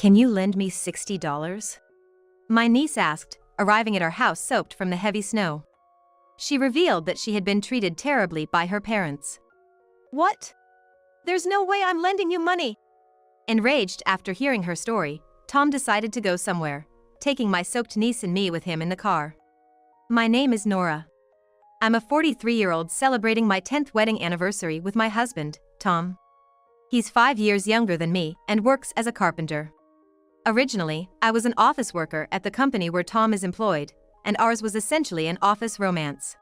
Can you lend me $60? My niece asked, arriving at our house soaked from the heavy snow. She revealed that she had been treated terribly by her parents. What? There's no way I'm lending you money. Enraged after hearing her story, Tom decided to go somewhere, taking my soaked niece and me with him in the car. My name is Nora. I'm a 43-year-old celebrating my 10th wedding anniversary with my husband, Tom. He's 5 years younger than me and works as a carpenter. Originally, I was an office worker at the company where Tom is employed, and ours was essentially an office romance.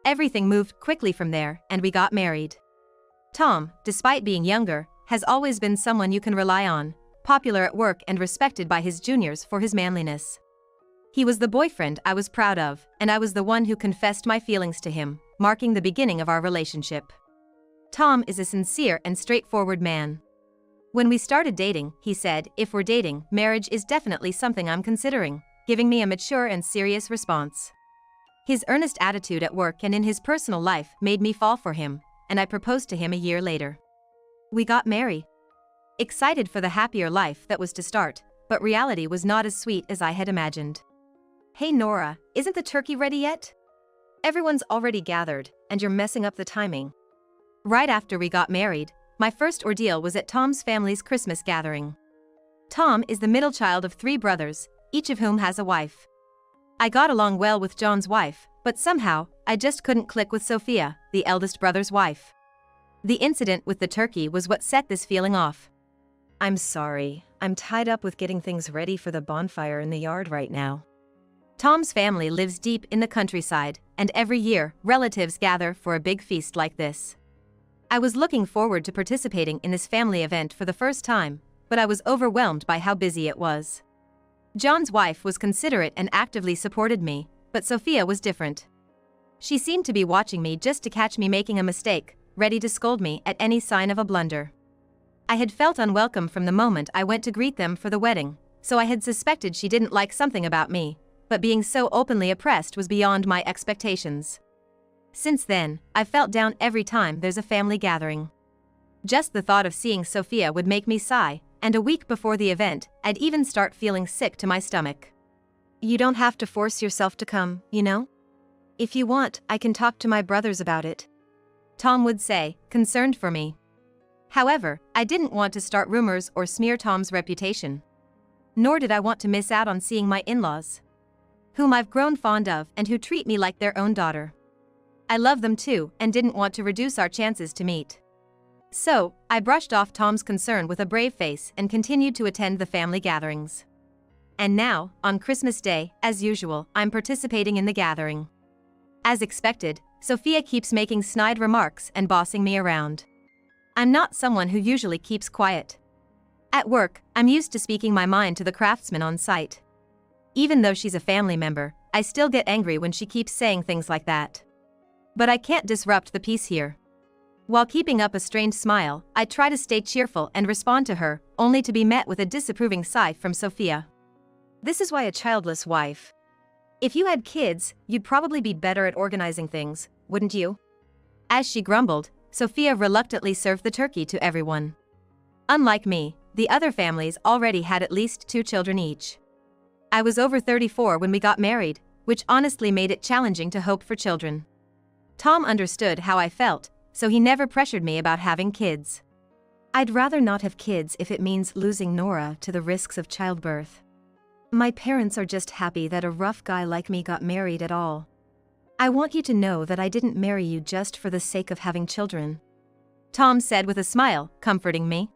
Everything moved quickly from there, and we got married. Tom, despite being younger, has always been someone you can rely on, popular at work and respected by his juniors for his manliness. He was the boyfriend I was proud of, and I was the one who confessed my feelings to him, marking the beginning of our relationship. Tom is a sincere and straightforward man. When we started dating, he said, "If we're dating, marriage is definitely something I'm considering," giving me a mature and serious response. His earnest attitude at work and in his personal life made me fall for him, and I proposed to him a year later. We got married. Excited for the happier life that was to start, but reality was not as sweet as I had imagined. "Hey Nora, isn't the turkey ready yet? Everyone's already gathered, and you're messing up the timing." Right after we got married, my first ordeal was at Tom's family's Christmas gathering. Tom is the middle child of 3 brothers, each of whom has a wife. I got along well with John's wife, but somehow, I just couldn't click with Sophia, the eldest brother's wife. The incident with the turkey was what set this feeling off. "I'm sorry, I'm tied up with getting things ready for the bonfire in the yard right now." Tom's family lives deep in the countryside, and every year, relatives gather for a big feast like this. I was looking forward to participating in this family event for the first time, but I was overwhelmed by how busy it was. John's wife was considerate and actively supported me, but Sophia was different. She seemed to be watching me just to catch me making a mistake, ready to scold me at any sign of a blunder. I had felt unwelcome from the moment I went to greet them for the wedding, so I had suspected she didn't like something about me, but being so openly oppressed was beyond my expectations. Since then, I've felt down every time there's a family gathering. Just the thought of seeing Sophia would make me sigh, and a week before the event, I'd even start feeling sick to my stomach. "You don't have to force yourself to come, you know? If you want, I can talk to my brothers about it," Tom would say, concerned for me. However, I didn't want to start rumors or smear Tom's reputation. Nor did I want to miss out on seeing my in-laws, whom I've grown fond of and who treat me like their own daughter. I love them too and didn't want to reduce our chances to meet. So, I brushed off Tom's concern with a brave face and continued to attend the family gatherings. And now, on Christmas Day, as usual, I'm participating in the gathering. As expected, Sophia keeps making snide remarks and bossing me around. I'm not someone who usually keeps quiet. At work, I'm used to speaking my mind to the craftsman on site. Even though she's a family member, I still get angry when she keeps saying things like that. But I can't disrupt the peace here. While keeping up a strained smile, I try to stay cheerful and respond to her, only to be met with a disapproving sigh from Sophia. "This is why a childless wife. If you had kids, you'd probably be better at organizing things, wouldn't you?" As she grumbled, Sophia reluctantly served the turkey to everyone. Unlike me, the other families already had at least 2 children each. I was over 34 when we got married, which honestly made it challenging to hope for children. Tom understood how I felt, so he never pressured me about having kids. "I'd rather not have kids if it means losing Nora to the risks of childbirth. My parents are just happy that a rough guy like me got married at all. I want you to know that I didn't marry you just for the sake of having children," Tom said with a smile, comforting me.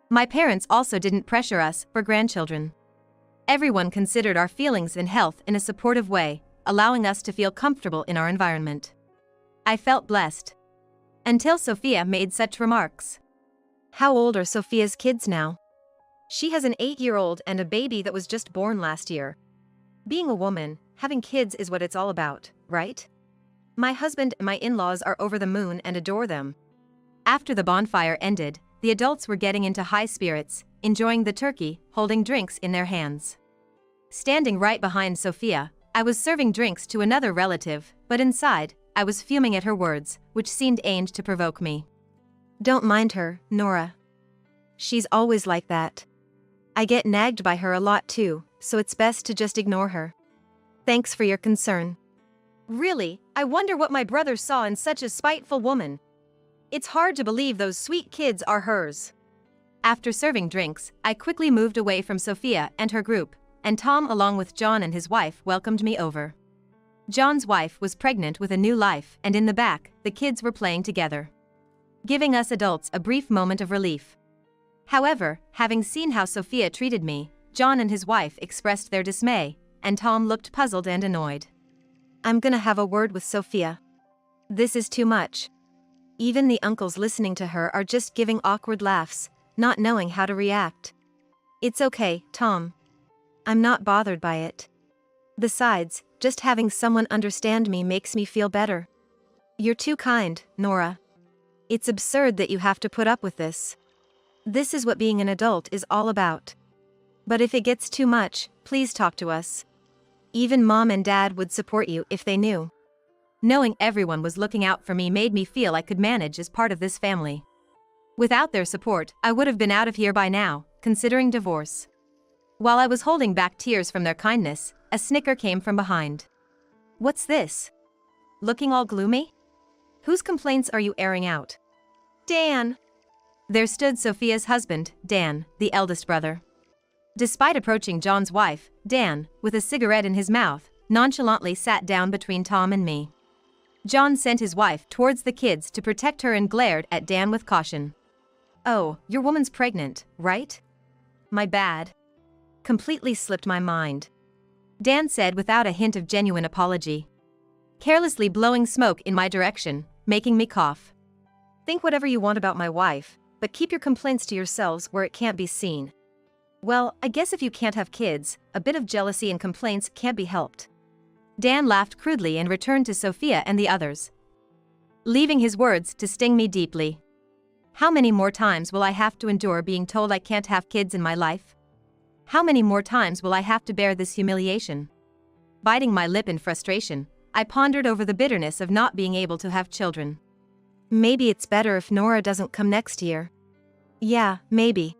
My parents also didn't pressure us for grandchildren. Everyone considered our feelings and health in a supportive way, allowing us to feel comfortable in our environment. I felt blessed. Until Sophia made such remarks. "How old are Sophia's kids now?" "She has an 8-year-old and a baby that was just born last year. Being a woman, having kids is what it's all about, right? My husband and my in-laws are over the moon and adore them." After the bonfire ended, the adults were getting into high spirits, enjoying the turkey, holding drinks in their hands. Standing right behind Sophia, I was serving drinks to another relative, but inside, I was fuming at her words, which seemed aimed to provoke me. "Don't mind her, Nora. She's always like that. I get nagged by her a lot too, so it's best to just ignore her. Thanks for your concern. Really, I wonder what my brother saw in such a spiteful woman. It's hard to believe those sweet kids are hers. After serving drinks, I quickly moved away from Sophia and her group, and Tom along with John and his wife welcomed me over. John's wife was pregnant with a new life, and in the back, the kids were playing together, giving us adults a brief moment of relief. However, having seen how Sophia treated me, John and his wife expressed their dismay, and Tom looked puzzled and annoyed. I'm gonna have a word with Sophia. This is too much. Even the uncles listening to her are just giving awkward laughs, not knowing how to react. It's okay, Tom. I'm not bothered by it. Besides, just having someone understand me makes me feel better. You're too kind, Nora. It's absurd that you have to put up with this. This is what being an adult is all about. But if it gets too much, please talk to us. Even Mom and Dad would support you if they knew. Knowing everyone was looking out for me made me feel I could manage as part of this family. Without their support, I would have been out of here by now, considering divorce. While I was holding back tears from their kindness, a snicker came from behind. What's this? Looking all gloomy? Whose complaints are you airing out? Dan! There stood Sophia's husband, Dan, the eldest brother. Despite approaching John's wife, Dan, with a cigarette in his mouth, nonchalantly sat down between Tom and me. John sent his wife towards the kids to protect her and glared at Dan with caution. Oh, your woman's pregnant, right? My bad. Completely slipped my mind. Dan said without a hint of genuine apology, carelessly blowing smoke in my direction, making me cough. Think whatever you want about my wife, but keep your complaints to yourselves where it can't be seen. Well, I guess if you can't have kids, a bit of jealousy and complaints can't be helped. Dan laughed crudely and returned to Sophia and the others, leaving his words to sting me deeply. How many more times will I have to endure being told I can't have kids in my life? How many more times will I have to bear this humiliation? Biting my lip in frustration, I pondered over the bitterness of not being able to have children. Maybe it's better if Nora doesn't come next year. Yeah, maybe.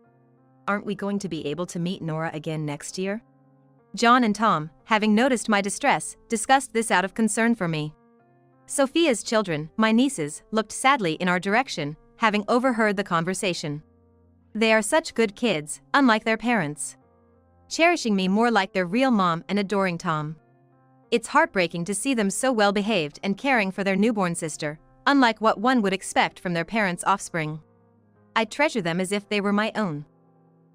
Aren't we going to be able to meet Nora again next year? John and Tom, having noticed my distress, discussed this out of concern for me. Sophia's children, my nieces, looked sadly in our direction, having overheard the conversation. They are such good kids, unlike their parents, cherishing me more like their real mom and adoring Tom. It's heartbreaking to see them so well behaved and caring for their newborn sister, unlike what one would expect from their parents' offspring. I treasure them as if they were my own.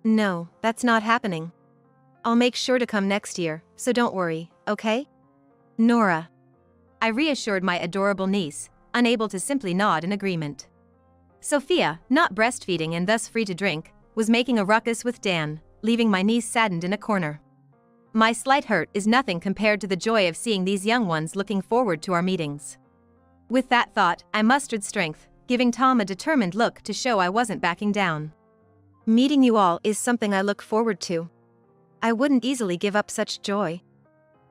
No, that's not happening. I'll make sure to come next year, so don't worry, okay? Nora. I reassured my adorable niece, unable to simply nod in agreement. Sophia, not breastfeeding and thus free to drink, was making a ruckus with Dan, leaving my niece saddened in a corner. My slight hurt is nothing compared to the joy of seeing these young ones looking forward to our meetings. With that thought, I mustered strength, giving Tom a determined look to show I wasn't backing down. Meeting you all is something I look forward to. I wouldn't easily give up such joy.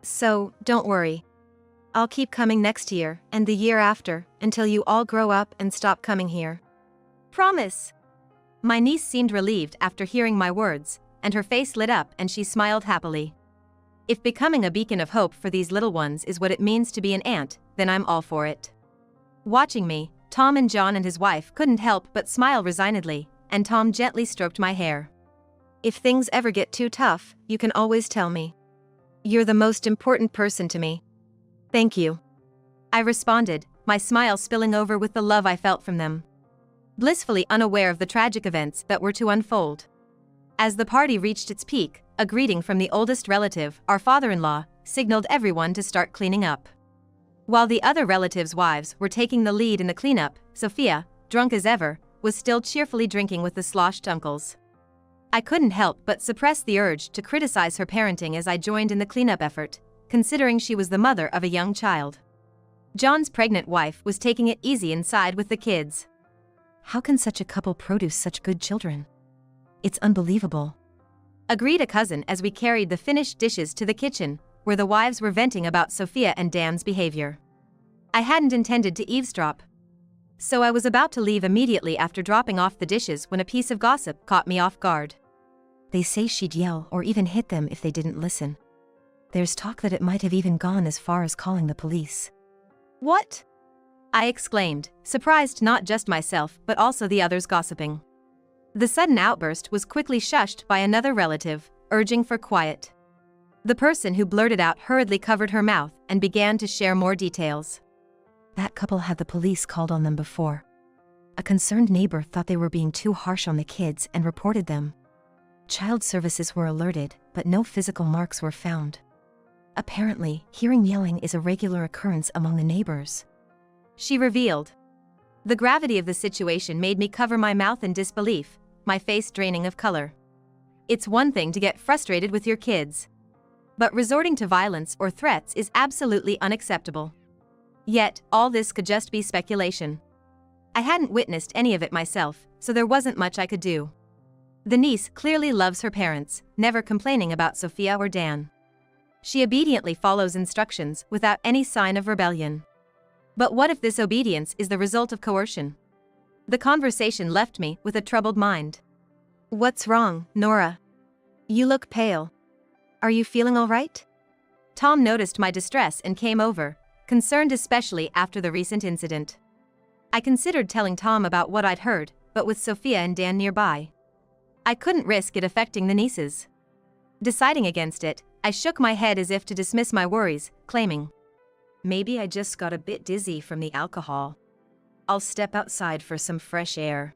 So, don't worry. I'll keep coming next year and the year after until you all grow up and stop coming here. Promise! My niece seemed relieved after hearing my words, and her face lit up and she smiled happily. If becoming a beacon of hope for these little ones is what it means to be an aunt, then I'm all for it. Watching me, Tom and John and his wife couldn't help but smile resignedly, and Tom gently stroked my hair. If things ever get too tough, you can always tell me. You're the most important person to me. Thank you. I responded, my smile spilling over with the love I felt from them, blissfully unaware of the tragic events that were to unfold. As the party reached its peak, a greeting from the oldest relative, our father-in-law, signaled everyone to start cleaning up. While the other relatives' wives were taking the lead in the cleanup, Sophia, drunk as ever, was still cheerfully drinking with the sloshed uncles. I couldn't help but suppress the urge to criticize her parenting as I joined in the cleanup effort, considering she was the mother of a young child. John's pregnant wife was taking it easy inside with the kids. How can such a couple produce such good children? It's unbelievable. Agreed a cousin as we carried the finished dishes to the kitchen, where the wives were venting about Sophia and Dan's behavior. I hadn't intended to eavesdrop, so I was about to leave immediately after dropping off the dishes when a piece of gossip caught me off guard. They say she'd yell or even hit them if they didn't listen. There's talk that it might have even gone as far as calling the police. What? I exclaimed, surprised not just myself but also the others gossiping. The sudden outburst was quickly shushed by another relative, urging for quiet. The person who blurted out hurriedly covered her mouth and began to share more details. That couple had the police called on them before. A concerned neighbor thought they were being too harsh on the kids and reported them. Child services were alerted, but no physical marks were found. Apparently, hearing yelling is a regular occurrence among the neighbors. She revealed. The gravity of the situation made me cover my mouth in disbelief, my face draining of color. It's one thing to get frustrated with your kids, but resorting to violence or threats is absolutely unacceptable. Yet, all this could just be speculation. I hadn't witnessed any of it myself, so there wasn't much I could do. The niece clearly loves her parents, never complaining about Sophia or Dan. She obediently follows instructions without any sign of rebellion. But what if this obedience is the result of coercion? The conversation left me with a troubled mind. What's wrong, Nora? You look pale. Are you feeling all right? Tom noticed my distress and came over, concerned especially after the recent incident. I considered telling Tom about what I'd heard, but with Sophia and Dan nearby, I couldn't risk it affecting the nieces. Deciding against it, I shook my head as if to dismiss my worries, claiming, "Maybe I just got a bit dizzy from the alcohol. I'll step outside for some fresh air."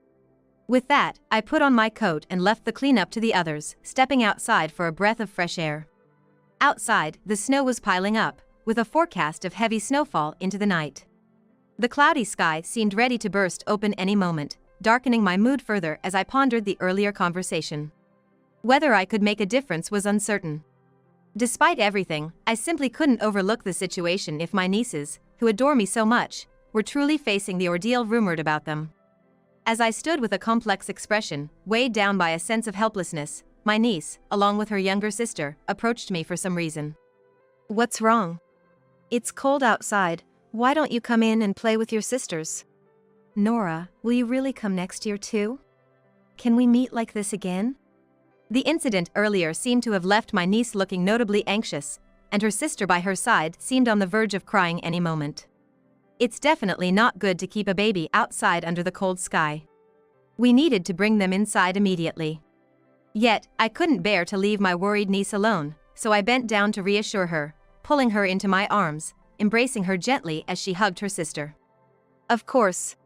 With that, I put on my coat and left the cleanup to the others, stepping outside for a breath of fresh air. Outside, the snow was piling up, with a forecast of heavy snowfall into the night. The cloudy sky seemed ready to burst open any moment, darkening my mood further as I pondered the earlier conversation. Whether I could make a difference was uncertain. Despite everything, I simply couldn't overlook the situation if my nieces, who adore me so much, were truly facing the ordeal rumored about them. As I stood with a complex expression, weighed down by a sense of helplessness, my niece, along with her younger sister, approached me for some reason. What's wrong? It's cold outside. Why don't you come in and play with your sisters? Nora, will you really come next year too? Can we meet like this again? The incident earlier seemed to have left my niece looking notably anxious, and her sister by her side seemed on the verge of crying any moment. It's definitely not good to keep a baby outside under the cold sky. We needed to bring them inside immediately. Yet, I couldn't bear to leave my worried niece alone, so I bent down to reassure her, pulling her into my arms, embracing her gently as she hugged her sister. Of course.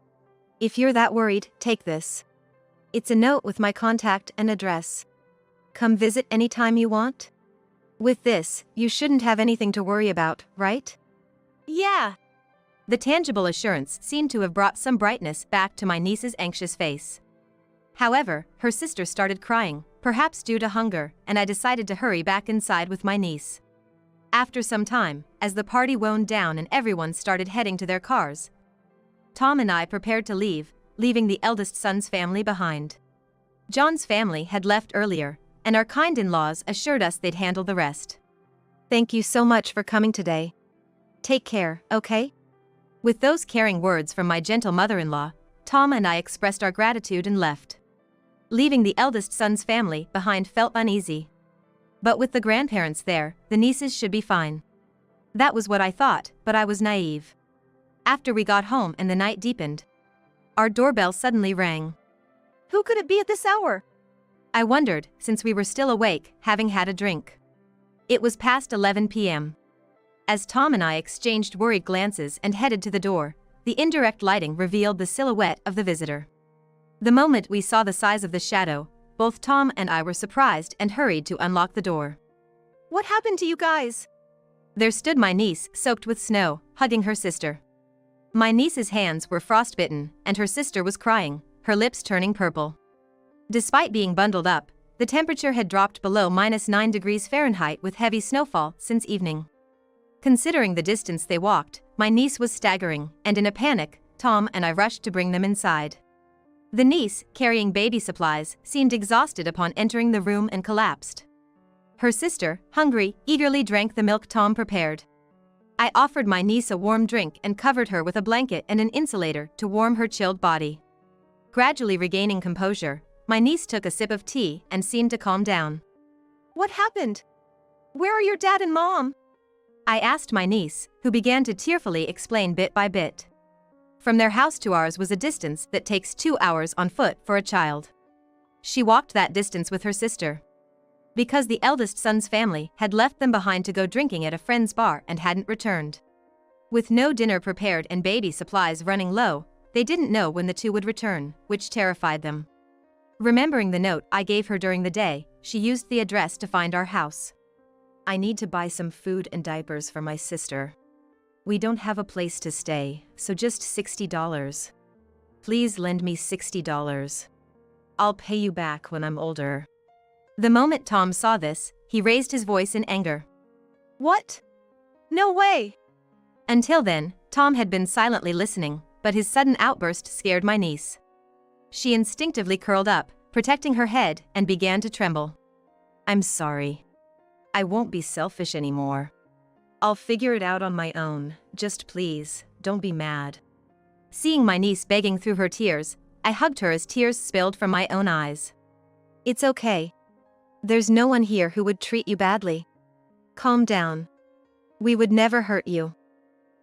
If you're that worried, take this. It's a note with my contact and address. Come visit anytime you want. With this, you shouldn't have anything to worry about, right? Yeah. The tangible assurance seemed to have brought some brightness back to my niece's anxious face. However, her sister started crying, perhaps due to hunger, and I decided to hurry back inside with my niece. After some time, as the party wound down and everyone started heading to their cars, Tom and I prepared to leave, leaving the eldest son's family behind. John's family had left earlier, and our kind in-laws assured us they'd handle the rest. Thank you so much for coming today. Take care, okay? With those caring words from my gentle mother-in-law, Tom and I expressed our gratitude and left. Leaving the eldest son's family behind felt uneasy. But with the grandparents there, the nieces should be fine. That was what I thought, but I was naive. After we got home and the night deepened, our doorbell suddenly rang. Who could it be at this hour? I wondered, since we were still awake, having had a drink. It was past 11 p.m. As Tom and I exchanged worried glances and headed to the door, the indirect lighting revealed the silhouette of the visitor. The moment we saw the size of the shadow, both Tom and I were surprised and hurried to unlock the door. What happened to you guys? There stood my niece, soaked with snow, hugging her sister. My niece's hands were frostbitten, and her sister was crying, her lips turning purple. Despite being bundled up, the temperature had dropped below -9 degrees Fahrenheit with heavy snowfall since evening. Considering the distance they walked, my niece was staggering, and in a panic, Tom and I rushed to bring them inside. The niece, carrying baby supplies, seemed exhausted upon entering the room and collapsed. Her sister, hungry, eagerly drank the milk Tom prepared. I offered my niece a warm drink and covered her with a blanket and an insulator to warm her chilled body. Gradually regaining composure, My niece took a sip of tea and seemed to calm down. What happened? Where are your dad and mom? I asked my niece, who began to tearfully explain bit by bit. From their house to ours was a distance that takes 2 hours on foot for a child. She walked that distance with her sister. Because the eldest son's family had left them behind to go drinking at a friend's bar and hadn't returned. With no dinner prepared and baby supplies running low, they didn't know when the two would return, which terrified them. Remembering the note I gave her during the day, she used the address to find our house. I need to buy some food and diapers for my sister. We don't have a place to stay, so just $60. Please lend me $60. I'll pay you back when I'm older. The moment Tom saw this, he raised his voice in anger. What? No way! Until then, Tom had been silently listening, but his sudden outburst scared my niece. She instinctively curled up, protecting her head, and began to tremble. I'm sorry. I won't be selfish anymore. I'll figure it out on my own, just please, don't be mad. Seeing my niece begging through her tears, I hugged her as tears spilled from my own eyes. It's okay. There's no one here who would treat you badly. Calm down. We would never hurt you.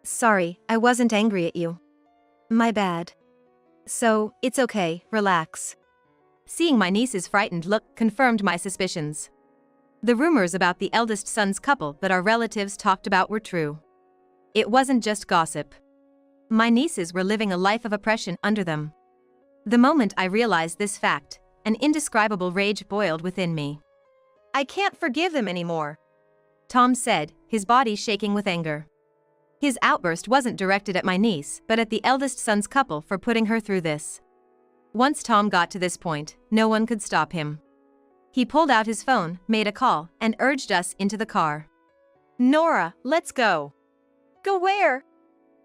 Sorry, I wasn't angry at you. My bad. So, it's okay, relax. Seeing my niece's frightened look confirmed my suspicions. The rumors about the eldest son's couple that our relatives talked about were true. It wasn't just gossip. My nieces were living a life of oppression under them. The moment I realized this fact, an indescribable rage boiled within me. I can't forgive them anymore, Tom said, his body shaking with anger. His outburst wasn't directed at my niece, but at the eldest son's couple for putting her through this. Once Tom got to this point, no one could stop him. He pulled out his phone, made a call, and urged us into the car. Nora, let's go. Go where?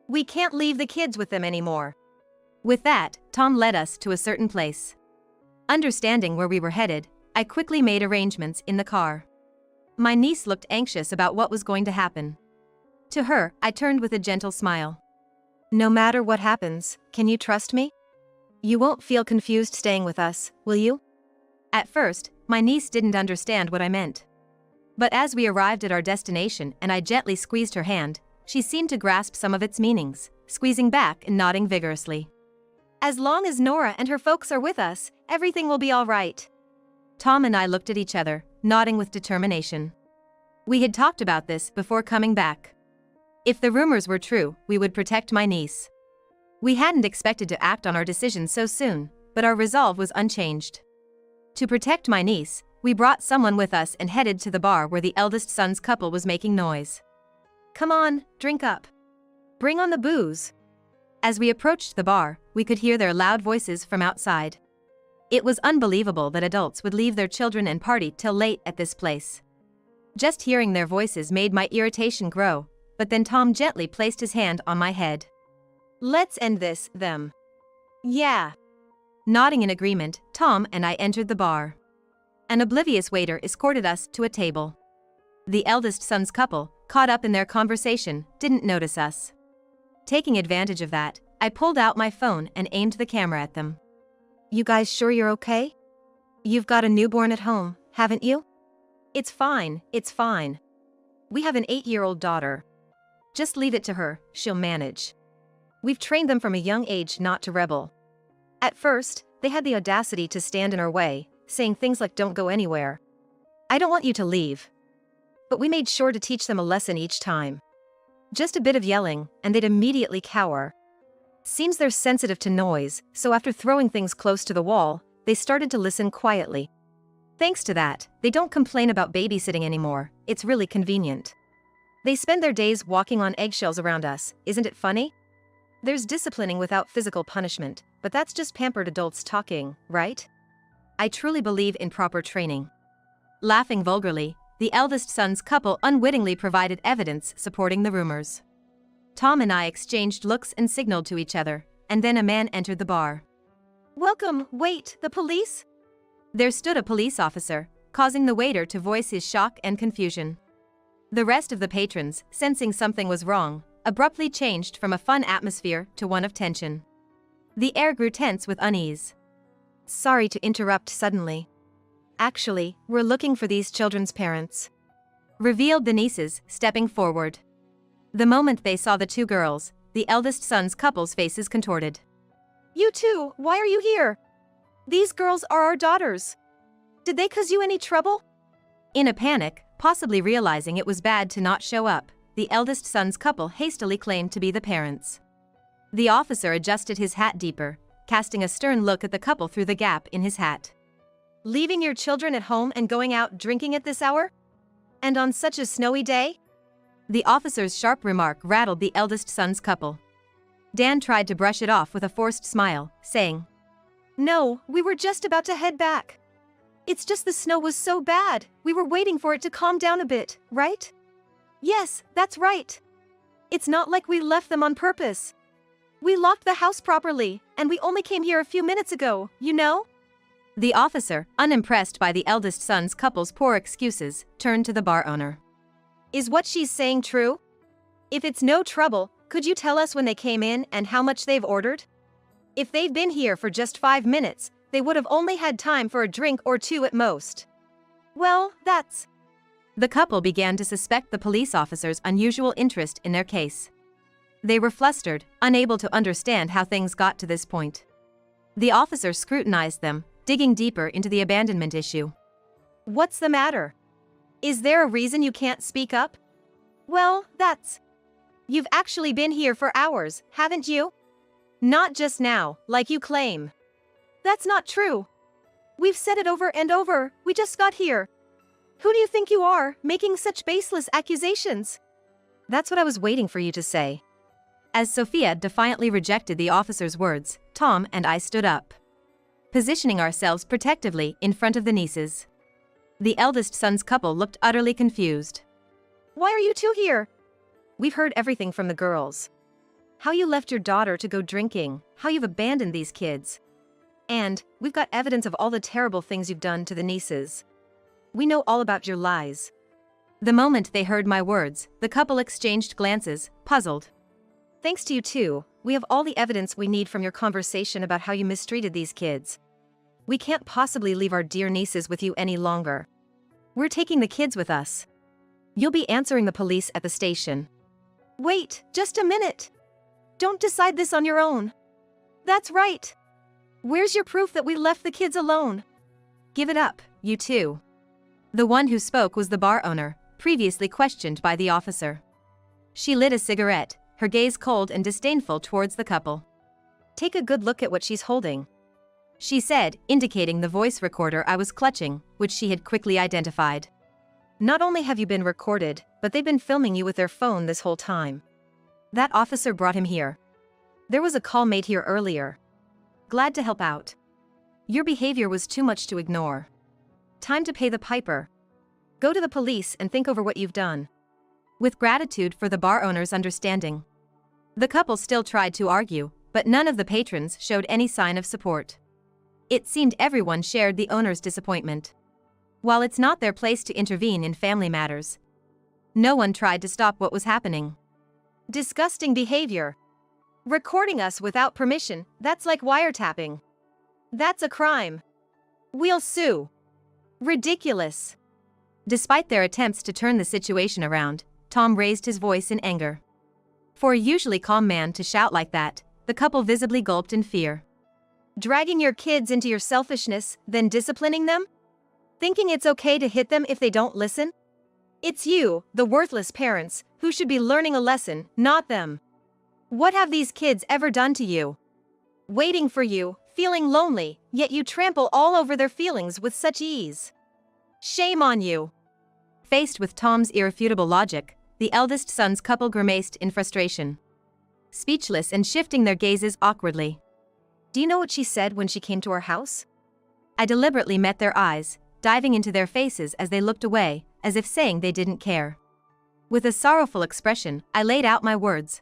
We can't leave the kids with them anymore. With that, Tom led us to a certain place. Understanding where we were headed, I quickly made arrangements in the car. My niece looked anxious about what was going to happen. To her, I turned with a gentle smile. No matter what happens, can you trust me? You won't feel confused staying with us, will you? At first, my niece didn't understand what I meant. But as we arrived at our destination and I gently squeezed her hand, she seemed to grasp some of its meanings, squeezing back and nodding vigorously. As long as Nora and her folks are with us, everything will be all right. Tom and I looked at each other, nodding with determination. We had talked about this before coming back. If the rumors were true, we would protect my niece. We hadn't expected to act on our decision so soon, but our resolve was unchanged. To protect my niece, we brought someone with us and headed to the bar where the eldest son's couple was making noise. Come on, drink up. Bring on the booze. As we approached the bar, we could hear their loud voices from outside. It was unbelievable that adults would leave their children and party till late at this place. Just hearing their voices made my irritation grow, but then Tom gently placed his hand on my head. Let's end this, them. Yeah. Nodding in agreement, Tom and I entered the bar. An oblivious waiter escorted us to a table. The eldest son's couple, caught up in their conversation, didn't notice us. Taking advantage of that, I pulled out my phone and aimed the camera at them. You guys sure you're okay? You've got a newborn at home, haven't you? It's fine, it's fine. We have an 8-year-old daughter. Just leave it to her, she'll manage. We've trained them from a young age not to rebel. At first, they had the audacity to stand in our way, saying things like don't go anywhere. I don't want you to leave. But we made sure to teach them a lesson each time. Just a bit of yelling, and they'd immediately cower. Seems they're sensitive to noise, so after throwing things close to the wall, they started to listen quietly. Thanks to that, they don't complain about babysitting anymore, it's really convenient. They spend their days walking on eggshells around us, isn't it funny? There's disciplining without physical punishment, but that's just pampered adults talking, right? I truly believe in proper training. Laughing vulgarly, the eldest son's couple unwittingly provided evidence supporting the rumors. Tom and I exchanged looks and signaled to each other, and then a man entered the bar. Welcome, wait, the police? There stood a police officer, causing the waiter to voice his shock and confusion. The rest of the patrons, sensing something was wrong, abruptly changed from a fun atmosphere to one of tension. The air grew tense with unease. Sorry to interrupt suddenly. Actually, we're looking for these children's parents," revealed the nieces, stepping forward. The moment they saw the two girls, the eldest son's couple's faces contorted. "You two, why are you here? These girls are our daughters. Did they cause you any trouble?" In a panic, possibly realizing it was bad to not show up, the eldest son's couple hastily claimed to be the parents. The officer adjusted his hat deeper, casting a stern look at the couple through the gap in his hat. "Leaving your children at home and going out drinking at this hour? And on such a snowy day?" The officer's sharp remark rattled the eldest son's couple. Dan tried to brush it off with a forced smile, saying, "No, we were just about to head back. It's just the snow was so bad, we were waiting for it to calm down a bit, right?" "Yes, that's right. It's not like we left them on purpose. We locked the house properly, and we only came here a few minutes ago, you know?" The officer, unimpressed by the eldest son's couple's poor excuses, turned to the bar owner. "Is what she's saying true? If it's no trouble, could you tell us when they came in and how much they've ordered? If they've been here for just 5 minutes, they would have only had time for a drink or two at most." "Well, that's..." The couple began to suspect the police officer's unusual interest in their case. They were flustered, unable to understand how things got to this point. The officer scrutinized them, digging deeper into the abandonment issue. "What's the matter? Is there a reason you can't speak up?" "Well, that's..." "You've actually been here for hours, haven't you? Not just now, like you claim." "That's not true. We've said it over and over, we just got here. Who do you think you are, making such baseless accusations?" "That's what I was waiting for you to say." As Sophia defiantly rejected the officer's words, Tom and I stood up, positioning ourselves protectively in front of the nieces. The eldest son's couple looked utterly confused. "Why are you two here?" "We've heard everything from the girls. How you left your daughter to go drinking, how you've abandoned these kids. And we've got evidence of all the terrible things you've done to the nieces. We know all about your lies." The moment they heard my words, the couple exchanged glances, puzzled. "Thanks to you too, we have all the evidence we need from your conversation about how you mistreated these kids. We can't possibly leave our dear nieces with you any longer. We're taking the kids with us. You'll be answering the police at the station." "Wait, just a minute. Don't decide this on your own. That's right. Where's your proof that we left the kids alone?" "Give it up, you two." The one who spoke was the bar owner, previously questioned by the officer. She lit a cigarette, her gaze cold and disdainful towards the couple. "Take a good look at what she's holding," she said, indicating the voice recorder I was clutching, which she had quickly identified. "Not only have you been recorded, but they've been filming you with their phone this whole time. That officer brought him here. There was a call made here earlier. Glad to help out. Your behavior was too much to ignore. Time to pay the piper. Go to the police and think over what you've done." With gratitude for the bar owner's understanding, the couple still tried to argue, but none of the patrons showed any sign of support. It seemed everyone shared the owner's disappointment. While it's not their place to intervene in family matters, no one tried to stop what was happening. "Disgusting behavior. Recording us without permission, that's like wiretapping. That's a crime. We'll sue. Ridiculous." Despite their attempts to turn the situation around, Tom raised his voice in anger. For a usually calm man to shout like that, the couple visibly gulped in fear. "Dragging your kids into your selfishness, then disciplining them? Thinking it's okay to hit them if they don't listen? It's you, the worthless parents, who should be learning a lesson, not them. What have these kids ever done to you? Waiting for you, feeling lonely, yet you trample all over their feelings with such ease. Shame on you." Faced with Tom's irrefutable logic, the eldest son's couple grimaced in frustration, speechless and shifting their gazes awkwardly. "Do you know what she said when she came to our house?" I deliberately met their eyes, diving into their faces as they looked away, as if saying they didn't care. With a sorrowful expression, I laid out my words.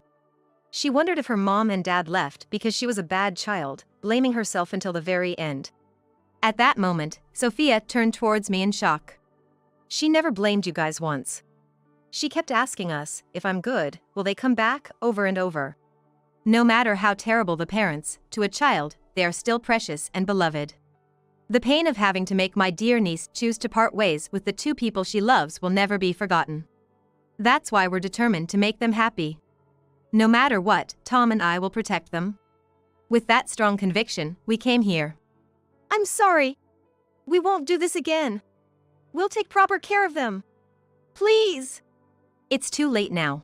She wondered if her mom and dad left because she was a bad child, blaming herself until the very end. At that moment, Sophia turned towards me in shock. She never blamed you guys once. She kept asking us, if I'm good, will they come back, over and over. No matter how terrible the parents, to a child, they are still precious and beloved. The pain of having to make my dear niece choose to part ways with the two people she loves will never be forgotten. That's why we're determined to make them happy. No matter what, Tom and I will protect them. With that strong conviction, we came here. I'm sorry. We won't do this again. We'll take proper care of them. Please. It's too late now.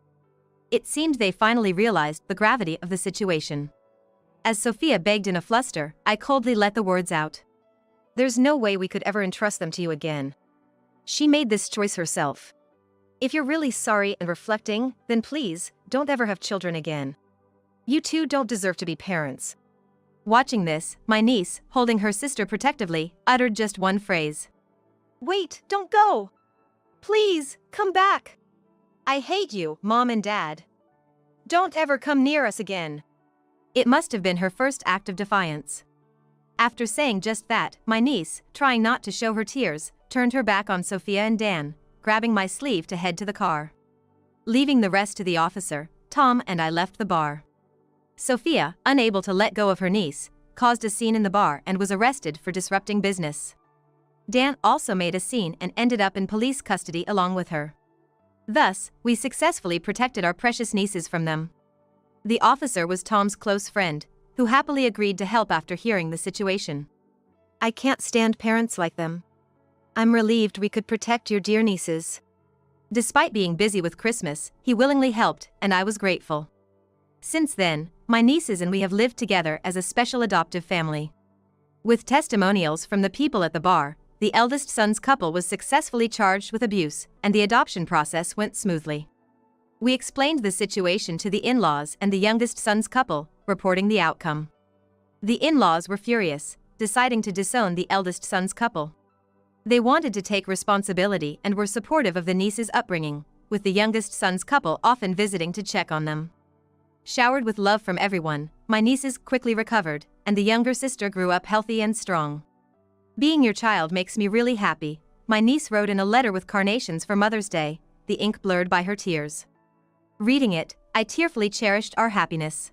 It seemed they finally realized the gravity of the situation. As Sophia begged in a fluster, I coldly let the words out. There's no way we could ever entrust them to you again. She made this choice herself. If you're really sorry and reflecting, then please, don't ever have children again. You two don't deserve to be parents. Watching this, my niece, holding her sister protectively, uttered just one phrase. Wait, don't go! Please, come back! I hate you, Mom and Dad. Don't ever come near us again. It must have been her first act of defiance. After saying just that, my niece, trying not to show her tears, turned her back on Sophia and Dan, grabbing my sleeve to head to the car. Leaving the rest to the officer, Tom and I left the bar. Sophia, unable to let go of her niece, caused a scene in the bar and was arrested for disrupting business. Dan also made a scene and ended up in police custody along with her. Thus, we successfully protected our precious nieces from them. The officer was Tom's close friend, who happily agreed to help after hearing the situation. I can't stand parents like them. I'm relieved we could protect your dear nieces. Despite being busy with Christmas, he willingly helped, and I was grateful. Since then, my nieces and we have lived together as a special adoptive family. With testimonials from the people at the bar, the eldest son's couple was successfully charged with abuse, and the adoption process went smoothly. We explained the situation to the in-laws and the youngest son's couple, reporting the outcome. The in-laws were furious, deciding to disown the eldest son's couple. They wanted to take responsibility and were supportive of the niece's upbringing, with the youngest son's couple often visiting to check on them. Showered with love from everyone, my nieces quickly recovered, and the younger sister grew up healthy and strong. Being your child makes me really happy, my niece wrote in a letter with carnations for Mother's Day, the ink blurred by her tears. Reading it, I tearfully cherished our happiness.